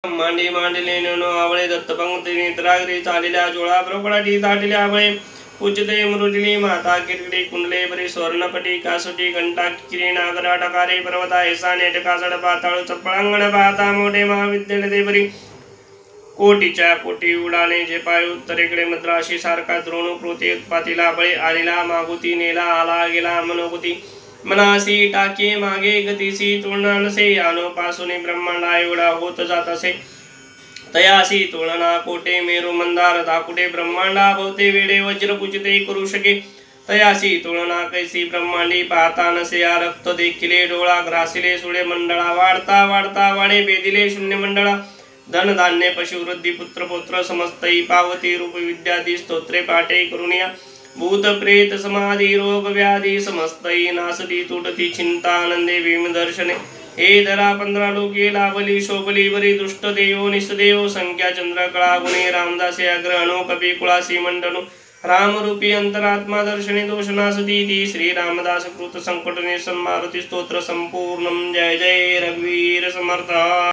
मांडी मांडले नो आवळे दत्त पंक्ती नेत्राग्री चालल्या जोळा ब्रोकडाटी ताटले आवळे पूजते मृदिनी माता किरकिडी कुंडले बरी स्वर्णपटी कासुटी घंटा किरी नागरा टकारे पर्वता ऐसा नेटका सड पाताळ चपळांगण पाहता मोठे महाविद्यालय ते बरी कोटीच्या कोटी उडाने जे पाय उत्तरेकडे मद्राशी सारखा द्रोणू कृती उत्पातीला बळे आलेला मागुती नेला आला गेला मनोगती मनासी टाके मागे गतीसी तुलना नसे यानो पासून ब्रह्मांडा एवढा होत जात असे तयासी तुलना कोटे मेरू मंदार दाकुटे ब्रह्मांडा भवते वेडे वज्र पूजिते करू शके तयासी तुलना कैसी ब्रह्मांडी पाहता नसे या रक्त देखिले डोळा ग्रासिले सुळे मंडळा वाढता वाढता वाडे बेदिले शून्य मंडळा धन धान्य पशुवृद्धी पुत्र पौत्र समस्तई पावती रूप विद्यादी स्तोत्रे पाठे करुनिया भूत प्रेत समाधी रोग व्याधी समस्तई नासती तुटती चिंता आनंदे भीम दर्शने हे धरा 15 लोके लाभली शोभली बरी दुष्ट देव निसदेव संख्या चंद्र कळा गुणे रामदासे अग्रहणो कपी कुळासी मंडनो रामरूपी अंतरात्मा दर्शने दोषनासती ती श्री रामदास कृत संकट निसन मारुती स्तोत्र संपूर्णम जय जय रघुवीर समर्थ।